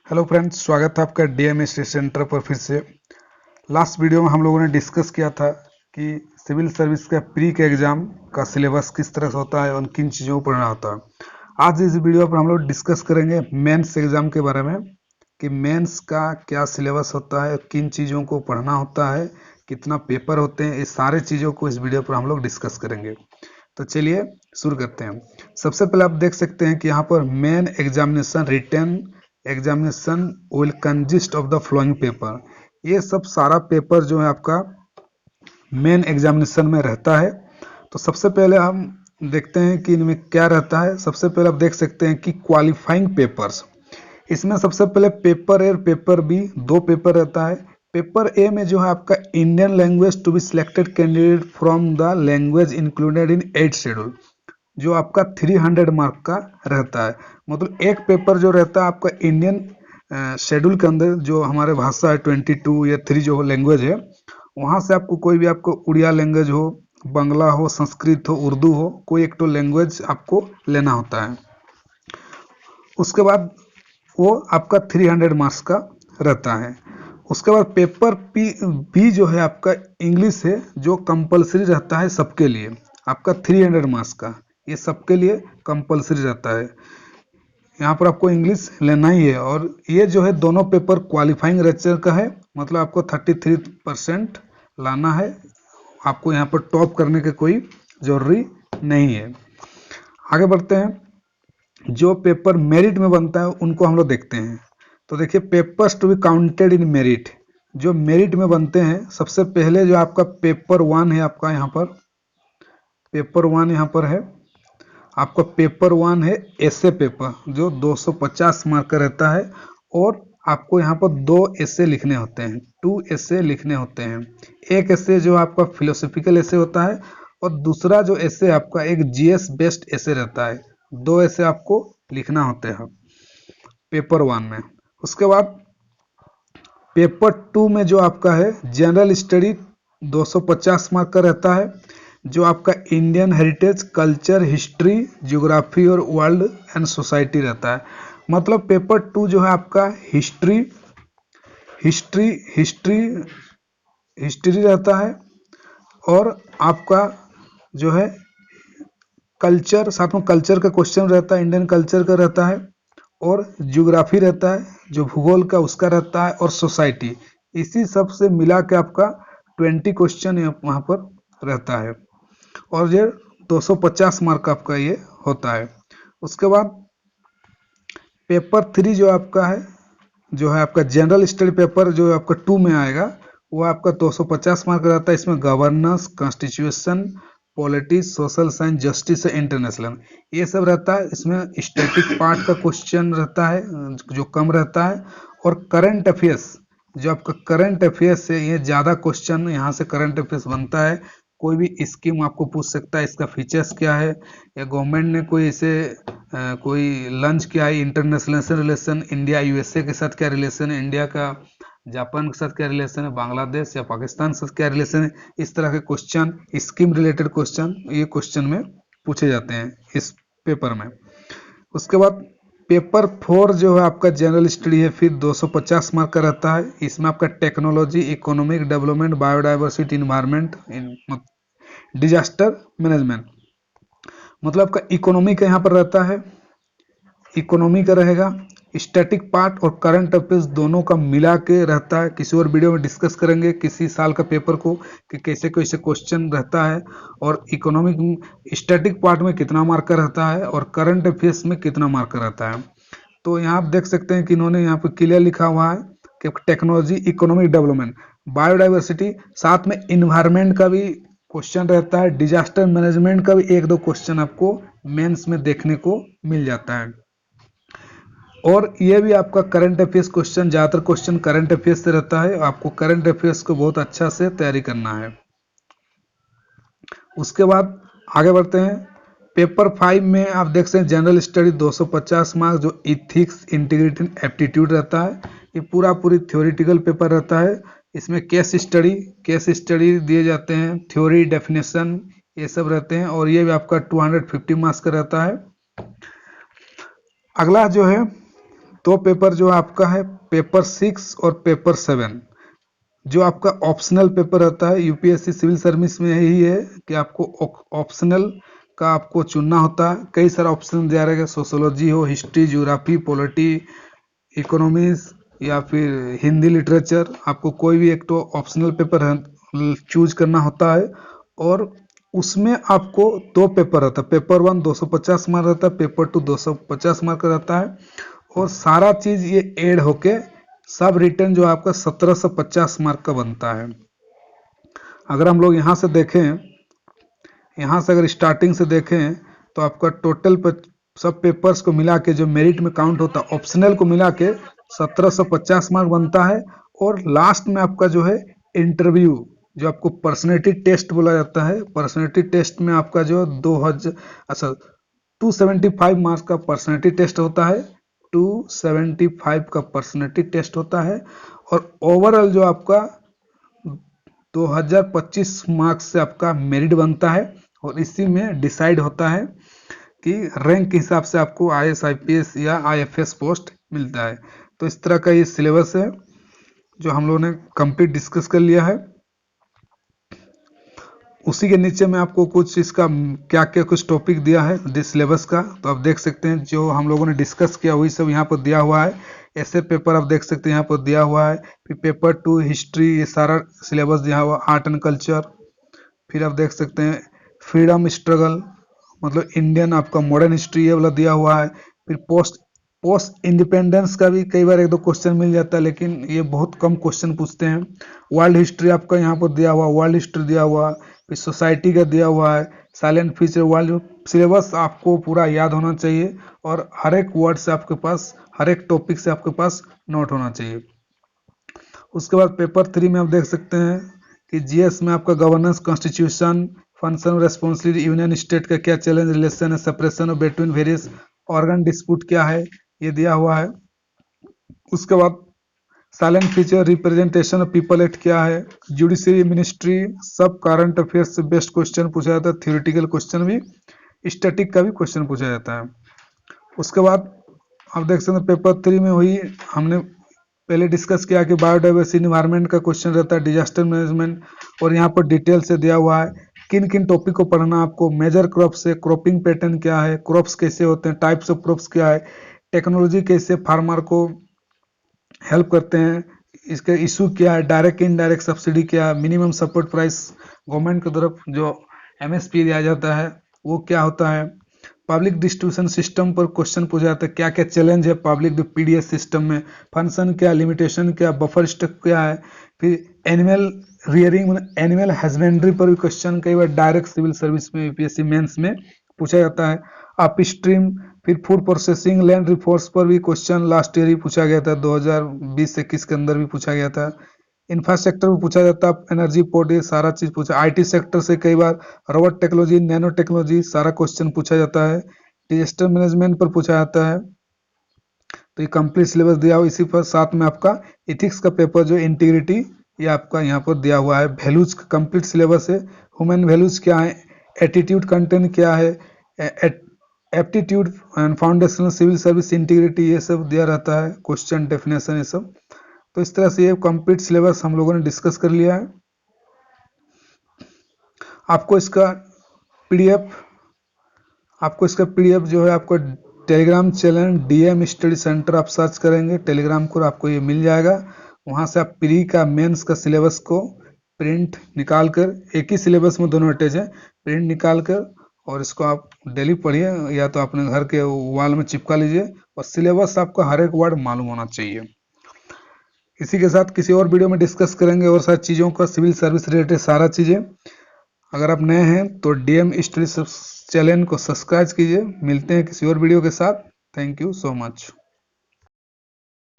Hello friends, स्वागत है आपका डीएम स्टडी सेंटर पर फिर से। लास्ट वीडियो में हम लोगों ने डिस्कस किया था कि सिविल सर्विस का प्री के एग्ज़ाम का सिलेबस किस तरह से होता है और किन चीज़ों को पढ़ना होता है। आज इस वीडियो पर हम लोग डिस्कस करेंगे मेंस एग्ज़ाम के बारे में कि मेंस का क्या सिलेबस होता है, किन चीज़ों को पढ़ना होता है, कितना पेपर होते हैं, इस सारे चीज़ों को इस वीडियो पर हम लोग डिस्कस करेंगे। तो चलिए शुरू करते हैं। सबसे पहले आप देख सकते हैं कि यहाँ पर main examination written examination will consist of the following paper. ये सब सारा पेपर जो है आपका मेन एग्जामिनेशन में रहता है। तो सबसे पहले हम देखते हैं कि इनमें क्या रहता है। सबसे पहले आप देख सकते हैं कि क्वालिफाइंग पेपर्स, इसमें सबसे पहले पेपर ए और पेपर बी दो पेपर रहता है। पेपर ए में जो है आपका Indian language to be selected candidate from the language included in 8 schedule, जो आपका 300 मार्क का रहता है। मतलब एक पेपर जो रहता है आपका इंडियन शेड्यूल के अंदर, जो हमारे भाषा है 22 या 3 जो लैंग्वेज है, वहाँ से आपको कोई भी, आपको उड़िया लैंग्वेज हो, बांग्ला हो, संस्कृत हो, उर्दू हो, कोई एक तो लैंग्वेज आपको लेना होता है। उसके बाद वो आपका 300 मार्क्स का रहता है। उसके बाद पेपर बी जो है आपका इंग्लिश है, जो कंपलसरी रहता है सबके लिए, आपका 300 मार्क्स का, ये सबके लिए कंपलसरी रहता है। यहाँ पर आपको इंग्लिश लेना ही है। और ये जो है दोनों पेपर क्वालिफाइंग लेक्चर का है, मतलब आपको 33% लाना है। आपको यहाँ पर टॉप करने की कोई जरूरी नहीं है। आगे बढ़ते हैं। जो पेपर मेरिट में बनता है उनको हम लोग देखते हैं। तो देखिए, papers to be counted in merit, जो मेरिट में बनते हैं, सबसे पहले जो आपका पेपर 1 है, आपका यहाँ पर पेपर 1 यहाँ पर है, आपका पेपर 1 है एसे पेपर, जो 250 मार्क का रहता है। और आपको यहाँ पर 2 एसे लिखने होते हैं, 2 एसे लिखने होते हैं। एक एसे जो आपका फिलोसॉफिकल एसे होता है, और दूसरा जो एसे आपका एक जीएस बेस्ड एसे रहता है। 2 एसे आपको लिखना होते हैं पेपर 1 में। उसके बाद पेपर 2 में जो आपका है जनरल स्टडी 250 मार्क का रहता है, जो आपका Indian heritage, culture, history, geography और वर्ल्ड एंड सोसाइटी रहता है। मतलब पेपर 2 जो है आपका हिस्ट्री हिस्ट्री हिस्ट्री हिस्ट्री रहता है, और आपका जो है कल्चर, साथ में कल्चर का क्वेश्चन रहता है, इंडियन कल्चर का रहता है, और ज्योग्राफी रहता है, जो भूगोल का उसका रहता है, और सोसाइटी। इसी सब से मिला के आपका 20 क्वेश्चन वहाँ पर रहता है, और ये 250 मार्क आपका ये होता है। उसके बाद पेपर 3 जो आपका है, जो है आपका जनरल स्टडी पेपर, जो आपका 2 में आएगा, वो आपका 250 मार्क रहता है। इसमें governance, constitution, politics, social science, justice, international, ये सब रहता है। इसमें स्टैटिक पार्ट का क्वेश्चन रहता है, जो कम रहता है। और करंट अफेयर्स, जो आपका करंट अफेयर्स है, ये ज़्यादा क्वेश्चन यहाँ से करंट अफेयर्स बनता है। कोई भी स्कीम आपको पूछ सकता है, इसका फीचर्स क्या है, या गवर्नमेंट ने कोई इसे कोई लॉन्च किया है, इंटरनेशनल रिलेशन, इंडिया यूएसए के साथ क्या रिलेशन है, इंडिया का जापान के साथ क्या रिलेशन है, बांग्लादेश या पाकिस्तान के साथ क्या रिलेशन है। इस तरह के क्वेश्चन, स्कीम रिलेटेड क्वेश्चन, ये क्वेश्चन में पूछे जाते हैं इस पेपर में। उसके बाद पेपर 4 जो है आपका जनरल स्टडी है, फिर 250 मार्क का रहता है। इसमें आपका technology, economic development, biodiversity, environment, disaster management, मतलब आपका इकोनॉमी का यहाँ पर रहता है, इकोनॉमी का रहेगा। स्टैटिक पार्ट और करंट अफेयर्स दोनों का मिला के रहता है। किसी और वीडियो में डिस्कस करेंगे किसी साल का पेपर को कि कैसे कैसे क्वेश्चन रहता है, और इकोनॉमिक स्टैटिक पार्ट में कितना मार्क का रहता है, और करंट अफेयर्स में कितना मार्क का रहता है। तो यहाँ आप देख सकते हैं कि इन्होंने यहाँ पर क्लियर लिखा हुआ है कि टेक्नोलॉजी, इकोनॉमिक डेवलपमेंट, बायोडाइवर्सिटी, साथ में इन्वायरमेंट का भी क्वेश्चन रहता है, डिजास्टर मैनेजमेंट का भी 1-2 क्वेश्चन आपको मेंस में देखने को मिल जाता है। और ये भी आपका करंट अफेयर्स क्वेश्चन, ज़्यादातर क्वेश्चन करंट अफेयर्स से रहता है। आपको करंट अफेयर्स को बहुत अच्छा से तैयारी करना है। उसके बाद आगे बढ़ते हैं। पेपर 5 में आप देख सकते हैं जनरल स्टडी 250 मार्क्स, जो इथिक्स, इंटीग्रिटी, एप्टीट्यूड रहता है। ये पूरी थ्योरेटिकल पेपर रहता है। इसमें केस स्टडी दिए जाते हैं, थ्योरी, डेफिनेशन, ये सब रहते हैं। और ये भी आपका 250 मार्क्स का रहता है। अगला जो है दो पेपर जो आपका है पेपर 6 और पेपर 7, जो आपका ऑप्शनल पेपर होता है यूपीएससी सिविल सर्विस में यही है कि आपको ऑप्शनल का आपको चुनना होता है। कई सारा ऑप्शन दिया रहेगा, सोशोलॉजी हो, हिस्ट्री, ज्योग्राफी, पॉलिटी, इकोनॉमिक्स या फिर हिंदी लिटरेचर, आपको कोई भी एक तो ऑप्शनल पेपर चूज करना होता है। और उसमें आपको दो पेपर रहता है, पेपर 1 250 मार्क रहता है, पेपर 2 250 मार्क रहता है। और सारा चीज ये ऐड होके सब रिटर्न जो आपका 1750 मार्क का बनता है। अगर हम लोग यहाँ से देखें, यहाँ से अगर स्टार्टिंग से देखें तो आपका टोटल सब पेपर्स को मिला के जो मेरिट में काउंट होता है ऑप्शनल को मिला के 1750 मार्क बनता है। और लास्ट में आपका जो है इंटरव्यू, जो आपको पर्सनैलिटी टेस्ट बोला जाता है, पर्सनैलिटी टेस्ट में आपका जो 275 मार्क्स का पर्सनैलिटी टेस्ट होता है, 275 का पर्सनैलिटी टेस्ट होता है। और ओवरऑल जो आपका 2025 मार्क्स से आपका मेरिट बनता है। और इसी में डिसाइड होता है कि रैंक के हिसाब से आपको आईएएस, आईपीएस या आईएफएस पोस्ट मिलता है। तो इस तरह का ये सिलेबस है जो हम लोगों ने कंप्लीट डिस्कस कर लिया है। उसी के नीचे में आपको कुछ इसका क्या क्या कुछ टॉपिक दिया है सिलेबस का, तो आप देख सकते हैं जो हम लोगों ने डिस्कस किया वही सब यहाँ पर दिया हुआ है। ऐसे पेपर आप देख सकते हैं यहाँ पर दिया हुआ है। फिर पेपर 2 हिस्ट्री, ये सारा सिलेबस दिया हुआ, आर्ट एंड कल्चर। फिर आप देख सकते हैं फ्रीडम स्ट्रगल, मतलब इंडियन आपका मॉडर्न हिस्ट्री, ये वाला दिया हुआ है। फिर पोस्ट इंडिपेंडेंस का भी कई बार एक दो क्वेश्चन मिल जाता है, लेकिन ये बहुत कम क्वेश्चन पूछते हैं। वर्ल्ड हिस्ट्री आपका यहाँ पर दिया हुआ, वर्ल्ड हिस्ट्री दिया हुआ। फिर सोसाइटी का दिया हुआ है, साइलेंट फीचर वर्ल्ड। सिलेबस आपको पूरा याद होना चाहिए और हर एक वर्ड से आपके पास, हर एक टॉपिक से आपके पास नोट होना चाहिए। उसके बाद पेपर 3 में आप देख सकते हैं कि जीएस में आपका governance, constitution, function, responsibility, union state का क्या चैलेंज, रिलेशन है, separation between various organ, dispute क्या है, ये दिया हुआ है। उसके बाद silent feature, representation of people act क्या है, जुडिशरी, मिनिस्ट्री, सब करंट अफेयर्स से बेस्ट क्वेश्चन पूछा जाता है। थ्योरेटिकल क्वेश्चन भी, स्टैटिक का भी क्वेश्चन पूछा जाता है। उसके बाद आप देख सकते हैं पेपर 3 में हुई, हमने पहले डिस्कस किया कि बायोडाइवर्सिटी, इन्वायरमेंट का क्वेश्चन रहता है, डिजास्टर मैनेजमेंट। और यहाँ पर डिटेल से दिया हुआ है किन किन टॉपिक को पढ़ना आपको, मेजर क्रॉप्स है, क्रॉपिंग पैटर्न क्या है, क्रॉप्स कैसे होते हैं, टाइप्स ऑफ क्रॉप्स क्या है, टेक्नोलॉजी कैसे फार्मर को हेल्प करते हैं, इसका इशू क्या है, डायरेक्ट इनडायरेक्ट सब्सिडी क्या है, मिनिमम सपोर्ट प्राइस गवर्नमेंट की तरफ जो एमएसपी दिया जाता है वो क्या होता है, पब्लिक डिस्ट्रीब्यूशन सिस्टम पर क्वेश्चन पूछा जाता है, क्या क्या चैलेंज है पब्लिक पीडीएस सिस्टम में, फंक्शन क्या, लिमिटेशन क्या, बफर स्टॉक क्या है। फिर एनिमल रियरिंग, एनिमल हस्बेंड्री पर भी क्वेश्चन कई बार डायरेक्ट सिविल सर्विस में यूपीएससी मेंस में पूछा जाता है। अप स्ट्रीम, फिर फूड प्रोसेसिंग, लैंड रिफोर्स पर भी क्वेश्चन लास्ट ईयर ही पूछा गया था, 2020-21 के अंदर भी पूछा गया था। इंफ्रास्ट्रक्चर भी पूछा जाता है, एनर्जी पोर्ट, ये सारा चीज पूछा। आईटी सेक्टर से कई बार रोबोट टेक्नोलॉजी, नैनो टेक्नोलॉजी, सारा क्वेश्चन पूछा जाता है। डिजास्टर मैनेजमेंट पर पूछा जाता है। तो ये कंप्लीट सिलेबस दिया हुआ, इसी पर साथ में आपका इथिक्स का पेपर जो इंटीग्रिटी, ये आपका यहाँ पर दिया हुआ है। वैल्यूज का कंप्लीट सिलेबस है, ह्यूमन वैल्यूज क्या है, एटीट्यूड कंटेंट क्या है, aptitude and foundational civil service integrity, ये सब दिया रहता है, क्वेश्चन डेफिनेशन ये सब। तो इस तरह से ये कंप्लीट सिलेबस हम लोगों ने डिस्कस कर लिया है। आपको इसका पीडीएफ जो है आपको Telegram channel DM study centre आप सर्च करेंगे टेलीग्राम को, आपको ये मिल जाएगा। वहाँ से आप प्री का मेंस का सिलेबस को प्रिंट निकाल कर, एक ही सिलेबस में दोनों अटैच है, प्रिंट निकाल कर और इसको आप डेली पढ़िए, या तो अपने घर के वॉल में चिपका लीजिए। और सिलेबस आपका हर एक वर्ड मालूम होना चाहिए। इसी के साथ किसी और वीडियो में डिस्कस करेंगे और सारी चीज़ों का, सिविल सर्विस रिलेटेड सारा चीज़ें। अगर आप नए हैं तो डीएम स्टडी चैनल को सब्सक्राइब कीजिए। मिलते हैं किसी और वीडियो के साथ। Thank you so much.